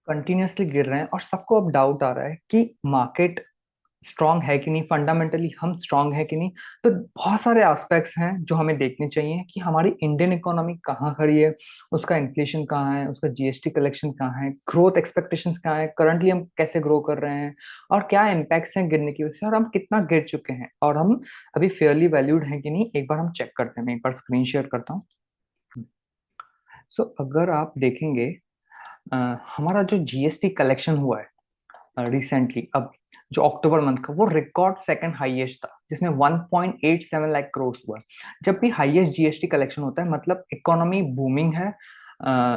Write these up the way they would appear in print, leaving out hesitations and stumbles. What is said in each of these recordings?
Continuously गिर रहे हैं और सबको अब डाउट आ रहा है कि मार्केट स्ट्रांग है कि नहीं, फंडामेंटली हम स्ट्रांग है कि नहीं। तो बहुत सारे एस्पेक्ट्स हैं जो हमें देखने चाहिए कि हमारी इंडियन इकोनॉमी कहाँ खड़ी है, उसका इन्फ्लेशन कहाँ है, उसका जीएसटी कलेक्शन कहाँ है, ग्रोथ एक्सपेक्टेशंस कहाँ है, करंटली हम कैसे ग्रो कर रहे हैं और क्या इम्पैक्ट्स हैं गिरने की वजह से, और हम कितना गिर चुके हैं और हम अभी फेयरली वैल्यूड हैं कि नहीं। एक बार हम चेक करते हैं, मैं एक बार स्क्रीन शेयर करता हूँ। सो अगर आप देखेंगे, अ, हमारा जो जीएसटी कलेक्शन हुआ है रिसेंटली, अब जो अक्टूबर मंथ का, वो रिकॉर्ड सेकंड हाईएस्ट था जिसमें 1.87 लाख करोड़ हुआ है। जब भी हाईएस्ट जीएसटी कलेक्शन होता है मतलब इकोनॉमी बूमिंग है।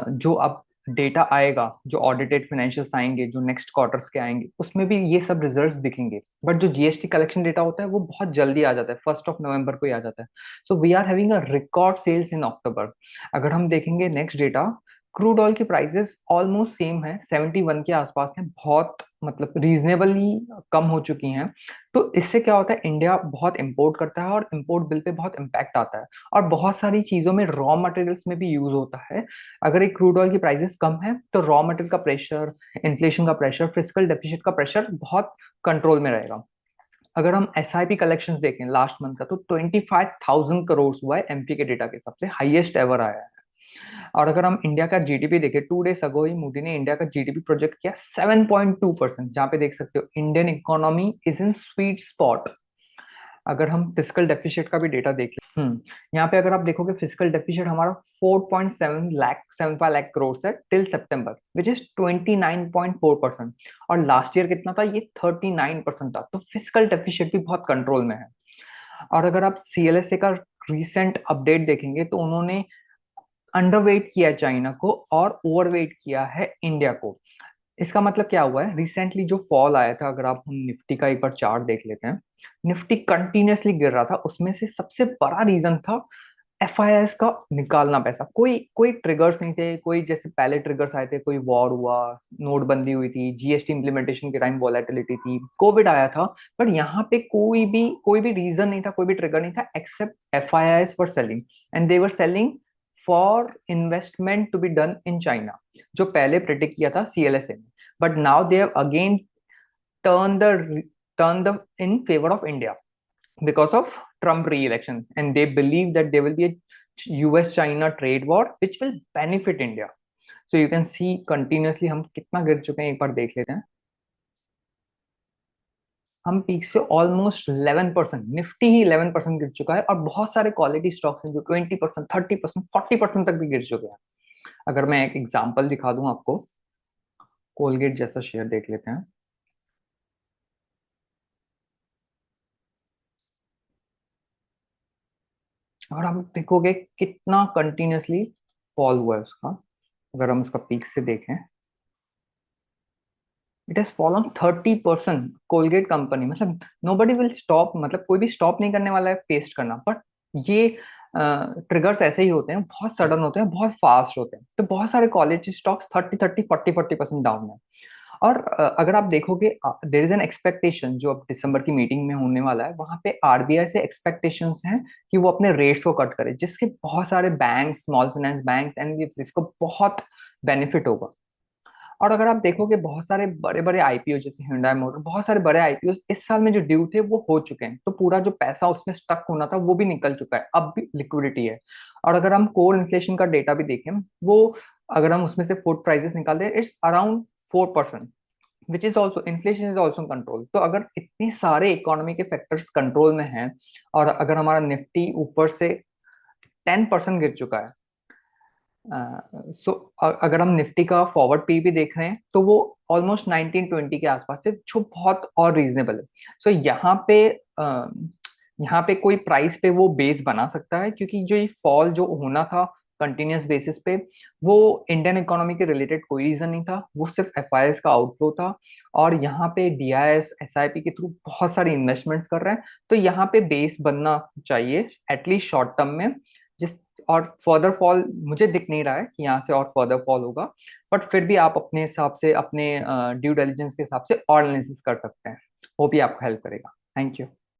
जो अब डेटा आएगा, जो ऑडिटेड फाइनेंशियल्स आएंगे, जो नेक्स्ट क्वार्टर्स के आएंगे, उसमें भी ये सब रिजल्ट्स दिखेंगे। बट जो जीएसटी कलेक्शन डेटा होता है वो बहुत जल्दी आ जाता है, 1 नवंबर को ही आ जाता है। So we are having a record sales in October. अगर हम देखेंगे नेक्स्ट डेटा, क्रूड ऑयल की प्राइसेस ऑलमोस्ट सेम है, 71 के आसपास है, बहुत मतलब रीजनेबली कम हो चुकी हैं। तो इससे क्या होता है, इंडिया बहुत इंपोर्ट करता है और इंपोर्ट बिल पे बहुत इम्पैक्ट आता है, और बहुत सारी चीजों में रॉ मटेरियल्स में भी यूज होता है। अगर एक क्रूड ऑयल की प्राइसेस कम है तो रॉ मटेरियल का प्रेशर, इन्फ्लेशन का प्रेशर, फिजिकल डेफिसिट का प्रेशर बहुत कंट्रोल में रहेगा। अगर हम एसआईपी कलेक्शंस देखें लास्ट मंथ का, तो 25,000 करोड़ हुआ है, एमपी के डेटा के हिसाब से हाईएस्ट एवर आया है। और अगर हम इंडिया का जीडीपी देखें, 2 डेज अगो ही मोदी ने इंडिया का जीडीपी प्रोजेक्ट किया 7.2%, जहां पे देख सकते हो Indian economy is in sweet spot. अगर हम फिजिकल डेफिसिट का भी डेटा देख लें, यहाँ पे अगर आप देखोगे फिजिकल डेफिसिट हमारा 4.75 लाख करोड़ है टिल सितंबर, विच इज 29.4%। और लास्ट ईयर कितना था, ये 39% था। तो फिजिकल डेफिसिट भी बहुत कंट्रोल में है। और अगर आप सीएलएसए का रिसेंट अपडेट देखेंगे तो उन्होंने अंडरवेट किया है चाइना को और ओवरवेट किया है इंडिया को। इसका मतलब क्या हुआ है, रिसेंटली जो फॉल आया था, अगर आप हम निफ्टी का एक बार चार्ट देख लेते हैं, निफ्टी कंटिन्यूअसली गिर रहा था, उसमें से सबसे बड़ा रीजन था एफआईआईएस का निकालना पैसा। कोई कोई ट्रिगर्स नहीं थे, कोई जैसे पहले ट्रिगर्स आए थे, कोई वॉर हुआ, नोटबंदी हुई थी, जीएसटी इंप्लीमेंटेशन के टाइम वॉलेटिलिटी थी, कोविड आया था। बट यहाँ पे कोई भी रीजन नहीं था, कोई भी ट्रिगर नहीं था, except FIIs for selling, and they were selling for investment to be done in China, जो पहले प्रिडिक्ट किया था सीएलएसए ने। But now they have again turn the turn the in favor of India because of Trump re-election, and they believe that there will be a US-China trade war which will benefit India. So you can see continuously हम कितना गिर चुके हैं, एक बार देख लेते हैं। हम पीक से ऑलमोस्ट 11%, निफ्टी ही 11% गिर चुका है, और बहुत सारे क्वालिटी स्टॉक्स हैं जो 20%, 30%, 40% तक भी गिर चुके हैं। अगर मैं एक एग्जांपल दिखा दूं आपको, कोलगेट जैसा शेयर देख लेते हैं। और आप देखोगे कितना कंटिन्यूअसली फॉल हुआ है उसका। अगर हम उसका पीक से देखें, it has fallen 30%। Colgate company, मतलब नो बडी विल स्टॉप, मतलब कोई भी स्टॉप नहीं करने वाला है पेस्ट करना। बट ये ट्रिगर्स ऐसे ही होते हैं, बहुत सडन होते हैं, बहुत फास्ट होते हैं। तो बहुत सारे क्वालिटी स्टॉक्स 30-30, 40-40% डाउन है। और अगर आप देखोगे, देर इज एन एक्सपेक्टेशन जो अब दिसंबर की मीटिंग में होने वाला है, वहां पे आरबीआई से एक्सपेक्टेशंस हैं कि वो अपने रेट्स को कट करे, जिसके बहुत सारे bank, small finance bank, NBFC को बहुत बेनिफिट होगा। और अगर आप देखोगे बहुत सारे बड़े बड़े आईपीओ जैसे Hyundai मोटर, बहुत सारे बड़े आईपीओ इस साल में जो ड्यू थे वो हो चुके हैं, तो पूरा जो पैसा उसमें स्टक होना था वो भी निकल चुका है, अब भी लिक्विडिटी है। और अगर हम कोर इन्फ्लेशन का डेटा भी देखें, वो अगर हम उसमें से फूड प्राइसेस निकालते हैं, it's around 4%, which is also, inflation is also control. तो अगर इतने सारे इकोनॉमी के फैक्टर्स कंट्रोल में हैं, और अगर हमारा निफ्टी ऊपर से 10% गिर चुका है, सो अगर हम निफ्टी का फॉरवर्ड पी भी देख रहे हैं तो वो ऑलमोस्ट 1920 के आसपास है, जो बहुत और रीजनेबल है। सो यहाँ पे कोई प्राइस पे वो बेस बना सकता है, क्योंकि जो ये फॉल जो होना था कंटिन्यूस बेसिस पे, वो इंडियन इकोनॉमी के रिलेटेड कोई रीजन नहीं था, वो सिर्फ एफआईएस का आउटफ्लो था। और यहाँ पे डीआईएस एसआईपी के थ्रू बहुत सारी इन्वेस्टमेंट्स कर रहे हैं, तो यहाँ पे बेस बनना चाहिए एटलीस्ट शॉर्ट टर्म में। जिस और फर्दर फॉल मुझे दिख नहीं रहा है कि यहाँ से और फर्दर फॉल होगा। बट फिर भी आप अपने हिसाब से, अपने ड्यू डिलिजेंस के हिसाब से और एनालिसिस कर सकते हैं। वो भी आपको हेल्प करेगा। Thank you.